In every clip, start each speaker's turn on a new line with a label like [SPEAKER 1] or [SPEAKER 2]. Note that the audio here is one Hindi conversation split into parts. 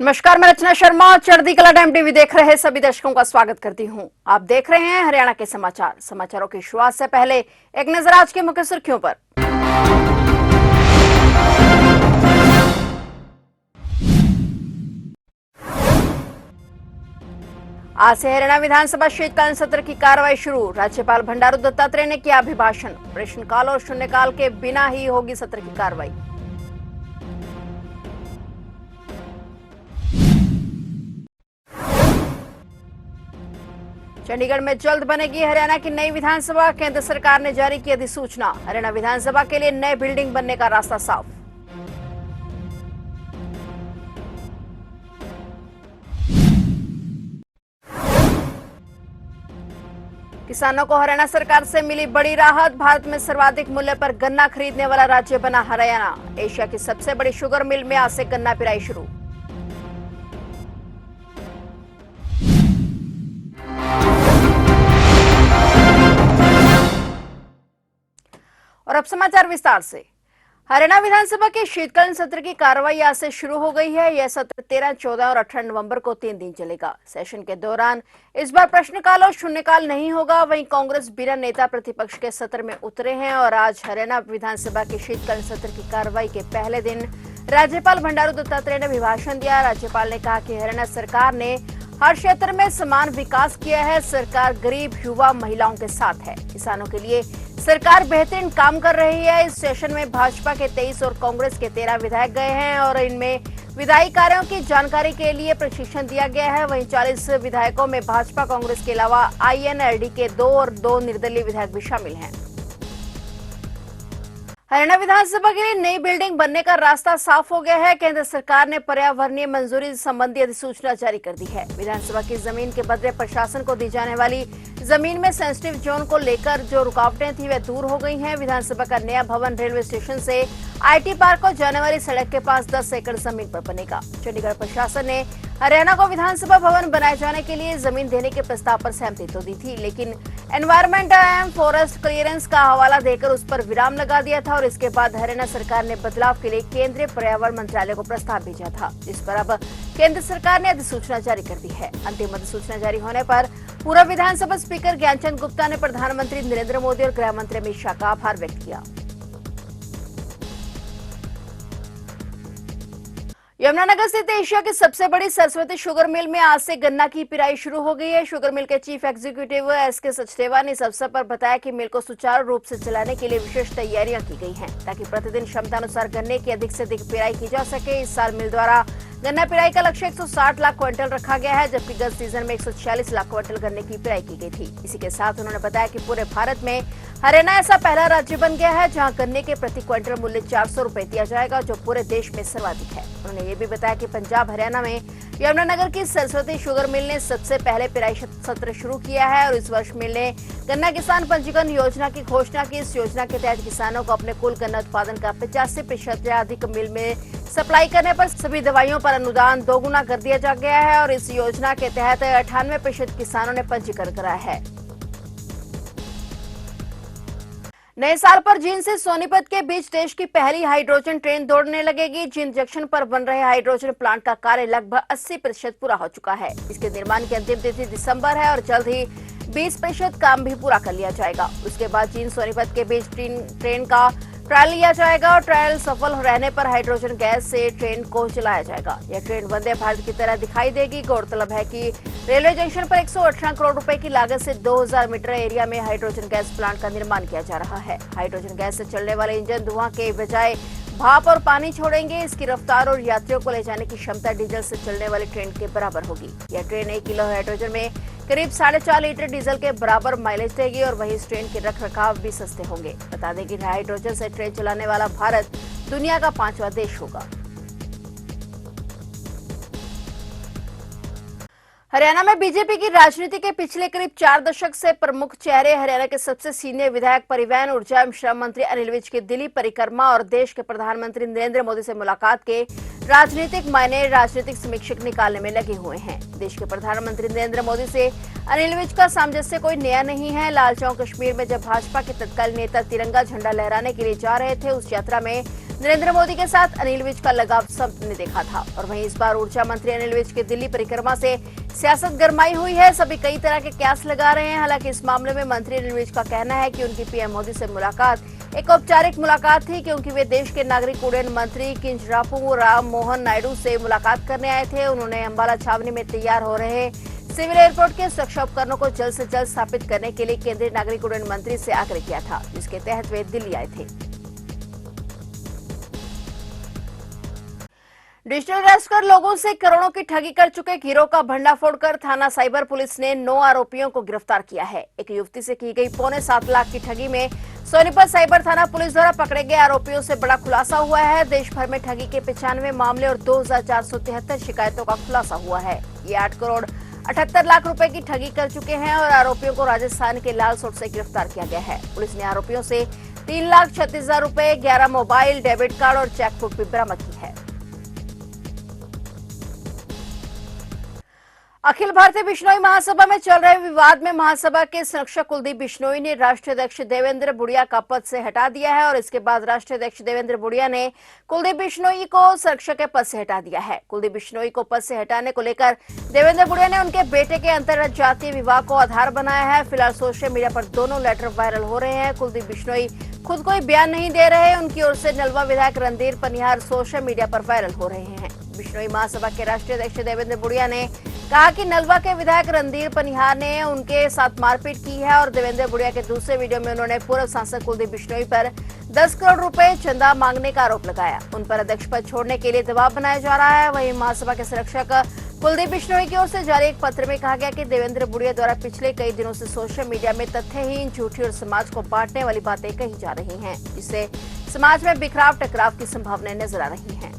[SPEAKER 1] नमस्कार, मैं रचना शर्मा। चढ़ती कला टाइम टीवी देख रहे सभी दर्शकों का स्वागत करती हूं। आप देख रहे हैं हरियाणा के समाचार। समाचारों की शुरुआत से पहले एक नजर आज के मुख्य सुर्खियों पर। आज से हरियाणा विधानसभा शीतकालीन सत्र की कार्रवाई शुरू। राज्यपाल बंडारू दत्तात्रेय ने किया अभिभाषण। प्रश्नकाल और शून्यकाल के बिना ही होगी सत्र की कार्रवाई। चंडीगढ़ में जल्द बनेगी हरियाणा की नई विधानसभा। केंद्र सरकार ने जारी की अधिसूचना। हरियाणा विधानसभा के लिए नए बिल्डिंग बनने का रास्ता साफ। किसानों को हरियाणा सरकार से मिली बड़ी राहत। भारत में सर्वाधिक मूल्य पर गन्ना खरीदने वाला राज्य बना हरियाणा। एशिया की सबसे बड़ी शुगर मिल में आज से गन्ना पिराई शुरू। और अब समाचार विस्तार से। हरियाणा विधानसभा के शीतकालीन सत्र की कार्रवाई आज से शुरू हो गई है। यह सत्र 13, 14 और 18 नवंबर को 3 दिन चलेगा। सेशन के दौरान इस बार प्रश्नकाल और शून्यकाल नहीं होगा। वहीं कांग्रेस बिना नेता प्रतिपक्ष के सत्र में उतरे हैं और आज हरियाणा विधानसभा के शीतकालीन सत्र की कार्रवाई के पहले दिन राज्यपाल बंडारू दत्तात्रेय ने अभिभाषण दिया। राज्यपाल ने कहा कि हरियाणा सरकार ने हर क्षेत्र में समान विकास किया है। सरकार गरीब, युवा, महिलाओं के साथ है। किसानों के लिए सरकार बेहतरीन काम कर रही है। इस सेशन में भाजपा के 23 और कांग्रेस के 13 विधायक गए हैं और इनमें विधायी कार्यों की जानकारी के लिए प्रशिक्षण दिया गया है। वहीं 40 विधायकों में भाजपा, कांग्रेस के अलावा INLD के 2 और 2 निर्दलीय विधायक भी शामिल हैं। हरियाणा विधानसभा के लिए नई बिल्डिंग बनने का रास्ता साफ हो गया है। केंद्र सरकार ने पर्यावरणीय मंजूरी संबंधी अधिसूचना जारी कर दी है। विधानसभा की जमीन के बदले प्रशासन को दी जाने वाली जमीन में सेंसिटिव जोन को लेकर जो रुकावटें थी वे दूर हो गई हैं। विधानसभा का नया भवन रेलवे स्टेशन से IT पार्क को जाने वाली सड़क के पास 10 एकड़ जमीन पर बनेगा। चंडीगढ़ प्रशासन ने हरियाणा को विधानसभा भवन बनाए जाने के लिए जमीन देने के प्रस्ताव पर सहमति तो दी थी, लेकिन एनवायरमेंट एंड फॉरेस्ट क्लियरेंस का हवाला देकर उस पर विराम लगा दिया था और इसके बाद हरियाणा सरकार ने बदलाव के लिए केंद्रीय पर्यावरण मंत्रालय को प्रस्ताव भेजा था, जिस पर अब केंद्र सरकार ने अधिसूचना जारी कर दी है। अंतिम अधिसूचना जारी होने पर पूर्व विधानसभा स्पीकर ज्ञानचंद गुप्ता ने प्रधानमंत्री नरेंद्र मोदी और गृह मंत्री अमित शाह का आभार व्यक्त किया। यमुनानगर स्थित एशिया की सबसे बड़ी सरस्वती शुगर मिल में आज से गन्ना की पिराई शुरू हो गई है। शुगर मिल के चीफ एग्जीक्यूटिव SK सचदेवा ने इस अवसर पर बताया कि मिल को सुचारू रूप से चलाने के लिए विशेष तैयारियां की गई हैं, ताकि प्रतिदिन क्षमतानुसार गन्ने की अधिक से अधिक पिराई की जा सके। इस साल मिल द्वारा गन्ना पिराई का लक्ष्य 160 लाख क्विंटल रखा गया है, जबकि गत सीजन में 146 लाख क्विंटल गन्ने की पिराई की गई थी। इसी के साथ उन्होंने बताया कि पूरे भारत में हरियाणा ऐसा पहला राज्य बन गया है जहां गन्ने के प्रति क्विंटल मूल्य 400 रुपए दिया जाएगा, जो पूरे देश में सर्वाधिक है। उन्होंने ये भी बताया कि पंजाब, हरियाणा में यमुनानगर की सरस्वती शुगर मिल ने सबसे पहले पिराई सत्र शुरू किया है और इस वर्ष मिल ने गन्ना किसान पंजीकरण योजना की घोषणा की। इस योजना के तहत किसानों को अपने कुल गन्ना उत्पादन का 85% या अधिक मिल में सप्लाई करने पर सभी दवाइयों पर अनुदान दोगुना कर दिया जा गया है और इस योजना के तहत 98% किसानों ने पंजीकरण कराया है। नए साल पर जींद से सोनीपत के बीच देश की पहली हाइड्रोजन ट्रेन दौड़ने लगेगी। जींद जंक्शन पर बन रहे हाइड्रोजन प्लांट का कार्य लगभग 80% पूरा हो चुका है। इसके निर्माण की अंतिम तिथि दिसंबर है और जल्द ही 20% काम भी पूरा कर लिया जाएगा। उसके बाद जींद सोनीपत के बीच ट्रेन का ट्रायल लिया जाएगा और ट्रायल सफल रहने पर हाइड्रोजन गैस से ट्रेन को चलाया जाएगा। यह ट्रेन वंदे भारत की तरह दिखाई देगी। गौरतलब है कि रेलवे जंक्शन पर 118 करोड़ रुपए की लागत से 2000 मीटर एरिया में हाइड्रोजन गैस प्लांट का निर्माण किया जा रहा है। हाइड्रोजन गैस से चलने वाले इंजन धुआं के बजाय भाप और पानी छोड़ेंगे। इसकी रफ्तार और यात्रियों को ले जाने की क्षमता डीजल से चलने वाली ट्रेन के बराबर होगी। यह ट्रेन 1 किलो हाइड्रोजन में करीब 4.5 लीटर डीजल के बराबर माइलेज देगी और वहीं इस ट्रेन के रखरखाव भी सस्ते होंगे। बता दें कि हाइड्रोजन से ट्रेन चलाने वाला भारत दुनिया का 5वां देश होगा। हरियाणा में बीजेपी की राजनीति के पिछले करीब 4 दशक से प्रमुख चेहरे हरियाणा के सबसे सीनियर विधायक, परिवहन, ऊर्जा एवं श्रम मंत्री अनिल विज की दिल्ली परिक्रमा और देश के प्रधानमंत्री नरेंद्र मोदी से मुलाकात के राजनीतिक मायने राजनीतिक समीक्षक निकालने में लगे हुए हैं। देश के प्रधानमंत्री नरेंद्र मोदी से अनिल विज का सामंजस्य कोई नया नहीं है। लाल चौक कश्मीर में जब भाजपा के तत्कालीन नेता तिरंगा झंडा लहराने के लिए जा रहे थे, उस यात्रा में नरेंद्र मोदी के साथ अनिल विज का लगाव सबने देखा था। और वहीं इस बार ऊर्जा मंत्री अनिल विज की दिल्ली परिक्रमा से सियासत गरमाई हुई है। सभी कई तरह के कयास लगा रहे हैं। हालांकि इस मामले में मंत्री अनिल विज का कहना है कि उनकी पीएम मोदी से मुलाकात एक औपचारिक मुलाकात थी, क्योंकि वे देश के नागरिक उड्डयन मंत्री किंजरापू राम मोहन नायडू से मुलाकात करने आए थे। उन्होंने अंबाला छावनी में तैयार हो रहे सिविल एयरपोर्ट के सुरक्षा उपकरणों को जल्द से जल्द स्थापित करने के लिए केंद्रीय नागरिक उड्डयन मंत्री से आग्रह किया था, जिसके तहत वे दिल्ली आए थे। डिजिटल अरेस्ट कर लोगों से करोड़ों की ठगी कर चुके गिरोह का भंडाफोड़ कर थाना साइबर पुलिस ने 9 आरोपियों को गिरफ्तार किया है। एक युवती से की गई 7.25 लाख की ठगी में सोनीपत साइबर थाना पुलिस द्वारा पकड़े गए आरोपियों से बड़ा खुलासा हुआ है। देश भर में ठगी के 95 मामले और 2473 शिकायतों का खुलासा हुआ है। ये 8 करोड़ 78 लाख रुपए की ठगी कर चुके हैं और आरोपियों को राजस्थान के लालसोट से गिरफ्तार किया गया है। पुलिस ने आरोपियों से 3,36,000 रुपए, 11 मोबाइल, डेबिट कार्ड और चेकबुक भी बरामद की है। अखिल भारतीय बिश्नोई महासभा में चल रहे विवाद में महासभा के संरक्षक कुलदीप बिश्नोई ने राष्ट्रीय अध्यक्ष देवेंद्र बुड़िया का पद से हटा दिया है और इसके बाद राष्ट्रीय अध्यक्ष देवेंद्र बुड़िया ने कुलदीप बिश्नोई को संरक्षक के पद से हटा दिया है। कुलदीप बिश्नोई को पद से हटाने को लेकर देवेंद्र बुड़िया ने उनके बेटे के अंतरजातीय विवाह को आधार बनाया है। फिलहाल सोशल मीडिया पर दोनों लेटर वायरल हो रहे हैं। कुलदीप बिश्नोई खुद कोई बयान नहीं दे रहे। उनकी ओर से नलवा विधायक रणधीर पनिहार सोशल मीडिया पर वायरल हो रहे हैं। बिश्नोई महासभा के राष्ट्रीय अध्यक्ष देवेंद्र बुड़िया ने कहा कि नलवा के विधायक रणधीर पनिहार ने उनके साथ मारपीट की है और देवेंद्र बुड़िया के दूसरे वीडियो में उन्होंने पूर्व सांसद कुलदीप बिश्नोई पर 10 करोड़ रुपए चंदा मांगने का आरोप लगाया। उन पर अध्यक्ष पद छोड़ने के लिए दबाव बनाया जा रहा है। वहीं महासभा के संरक्षक कुलदीप बिश्नोई की ओर से जारी एक पत्र में कहा गया कि देवेंद्र बुड़िया द्वारा पिछले कई दिनों से सोशल मीडिया में तथ्यहीन, झूठी और समाज को बांटने वाली बातें कही जा रही हैं, जिससे समाज में बिखराव टकराव की संभावनाएं नजर आ रही हैं।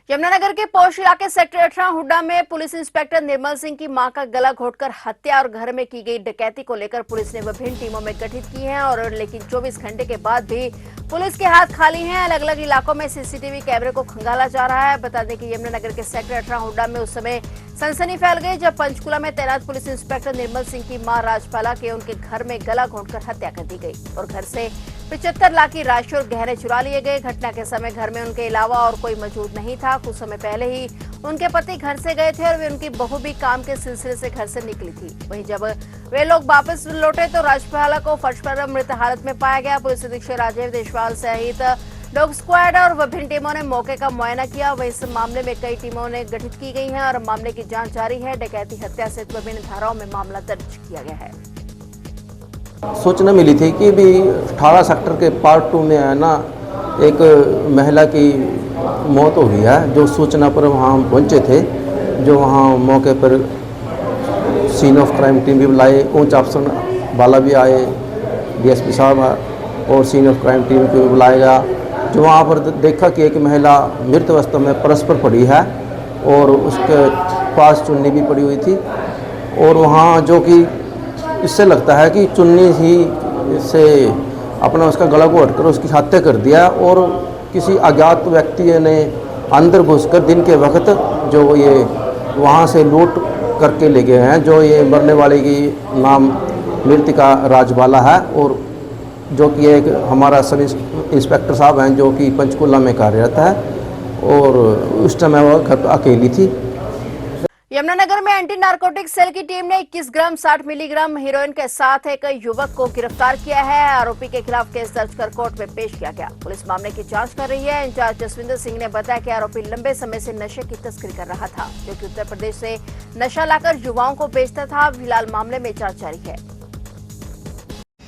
[SPEAKER 1] यमुनानगर के पौष इलाके सेक्टर 18 हुड्डा में पुलिस इंस्पेक्टर निर्मल सिंह की मां का गला घोटकर हत्या और घर में की गई डकैती को लेकर पुलिस ने विभिन्न टीमों में गठित की है और लेकिन 24 घंटे के बाद भी पुलिस के हाथ खाली हैं। अलग अलग इलाकों में सीसीटीवी कैमरे को खंगाला जा रहा है। बता दें कि यमुनानगर के सेक्टर 18 हुड्डा में उस समय सनसनी फैल गई जब पंचकुला में तैनात पुलिस इंस्पेक्टर निर्मल सिंह की मां राजपाला के उनके घर में गला घोंटकर हत्या कर दी गई और घर से 75 लाख की राशि और गहने चुरा लिए गए। घटना के समय घर में उनके अलावा और कोई मौजूद नहीं था। कुछ समय पहले ही उनके पति घर से गए थे और वे उनकी बहू भी काम के सिलसिले से घर से निकली थी। वहीं जब वे लोग वापस लौटे तो राजपाला को फर्श पर मृत हालत में पाया गया। पुलिस अधीक्षक राजीव देशवाल सहित डॉग स्क्वाड और विभिन्न टीमों ने मौके का मुआयना किया। वहीं इस मामले में कई टीमों ने गठित की गई हैं और मामले की जांच जारी है। डकैती, हत्या सहित विभिन्न धाराओं में मामला दर्ज किया गया है।
[SPEAKER 2] सूचना मिली थी कि भी 18 सेक्टर के पार्ट 2 में है ना एक महिला की मौत हो गई है। जो सूचना पर वहाँ हम पहुँचे थे, जो वहाँ मौके पर सीन ऑफ क्राइम टीम भी बुलाए, उच्च अफसर वाला भी आए, डीएसपी साहब और सीन ऑफ क्राइम टीम को भी बुलाया गया। जो वहाँ पर देखा कि एक महिला मृत अवस्था में परस्पर पड़ी है और उसके पास चुन्नी भी पड़ी हुई थी और वहाँ जो कि इससे लगता है कि चुन्नी ही से अपना उसका गला घोंट कर उसकी हत्या कर दिया और किसी अज्ञात व्यक्ति ने अंदर घुसकर दिन के वक्त जो ये वहाँ से लूट करके ले गए हैं। जो ये मरने वाले की नाम मृतिका राजबाला है और जो कि एक हमारा सब इंस्पेक्टर साहब हैं जो कि पंचकुला में कार्यरत है और उस टाइम वो घर पर अकेली थी।
[SPEAKER 1] यमुनानगर में एंटी नारकोटिक सेल की टीम ने 21 ग्राम 60 मिलीग्राम हीरोइन के साथ एक युवक को गिरफ्तार किया है। आरोपी के खिलाफ केस दर्ज कर कोर्ट में पेश किया गया। पुलिस मामले की जांच कर रही है। इंचार्ज जसविंदर सिंह ने बताया कि आरोपी लंबे समय से नशे की तस्करी कर रहा था, जो कि उत्तर प्रदेश से नशा लाकर युवाओं को बेचता था। फिलहाल मामले में जाँच जारी है।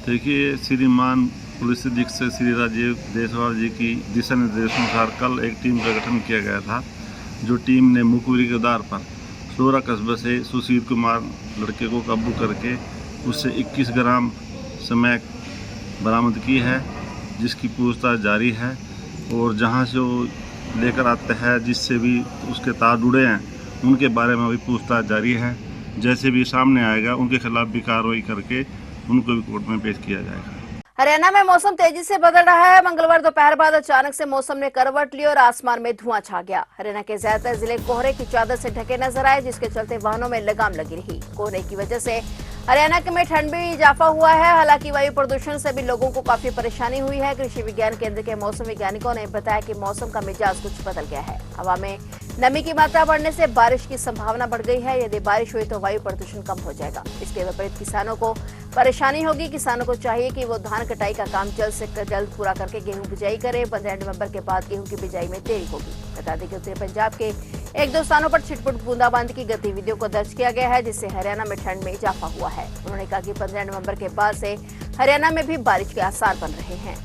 [SPEAKER 3] देखिए, श्रीमान पुलिस अधीक्षक श्री राजीव देशवाल जी की दिशा निर्देशानुसार कल एक टीम का गठन किया गया था। जो टीम ने मुखबिरी के आधार पर सोरा कस्बे से सुशील कुमार लड़के को काबू करके उससे 21 ग्राम स्मैक बरामद की है, जिसकी पूछताछ जारी है और जहां से वो लेकर आते हैं जिससे भी उसके तार जुड़े हैं उनके बारे में भी पूछताछ जारी है। जैसे भी सामने आएगा उनके खिलाफ भी कार्रवाई करके उनको भी कोर्ट में पेश किया जाएगा।
[SPEAKER 1] हरियाणा में मौसम तेजी से बदल रहा है। मंगलवार दोपहर बाद अचानक से मौसम ने करवट ली और आसमान में धुआं छा गया। हरियाणा के ज्यादातर जिले कोहरे की चादर से ढके नजर आए, जिसके चलते वाहनों में लगाम लगी रही। कोहरे की वजह से हरियाणा के में ठंड में इजाफा हुआ है। हालांकि वायु प्रदूषण से भी लोगों को काफी परेशानी हुई है। कृषि विज्ञान केंद्र के मौसम वैज्ञानिकों ने बताया कि मौसम का मिजाज कुछ बदल गया है। हवा में नमी की मात्रा बढ़ने से बारिश की संभावना बढ़ गई है। यदि बारिश हुई तो वायु प्रदूषण कम हो जाएगा। इसके विपरीत किसानों को परेशानी होगी। किसानों को चाहिए कि वो धान कटाई का काम जल्द से जल्द पूरा करके गेहूं बिजाई करे। 15 नवंबर के बाद गेहूं की बिजाई में देरी होगी। बता दें कि उत्तरी पंजाब के एक दो स्थानों पर छिटपुट बूंदाबांदी की गतिविधियों को दर्ज किया गया है, जिससे हरियाणा में ठंड में इजाफा हुआ है। उन्होंने कहा कि 15 नवंबर के बाद से हरियाणा में भी बारिश के आसार बन रहे हैं।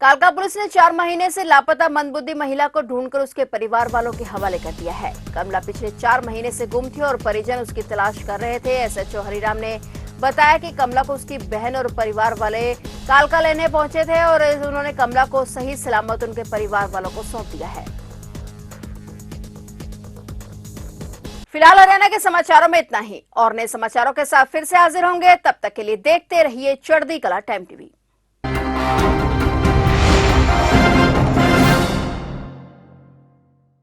[SPEAKER 1] कालका पुलिस ने 4 महीने से लापता मंदबुद्धि महिला को ढूंढकर उसके परिवार वालों के हवाले कर दिया है। कमला पिछले 4 महीने से गुम थी और परिजन उसकी तलाश कर रहे थे। एसएचओ हरिराम ने बताया कि कमला को उसकी बहन और परिवार वाले कालका लेने पहुंचे थे और उन्होंने कमला को सही सलामत उनके परिवार वालों को सौंप दिया है। फिलहाल हरियाणा के समाचारों में इतना ही और नए समाचारों के साथ फिर से हाजिर होंगे। तब तक के लिए देखते रहिए चढ़ती कला टाइम टीवी।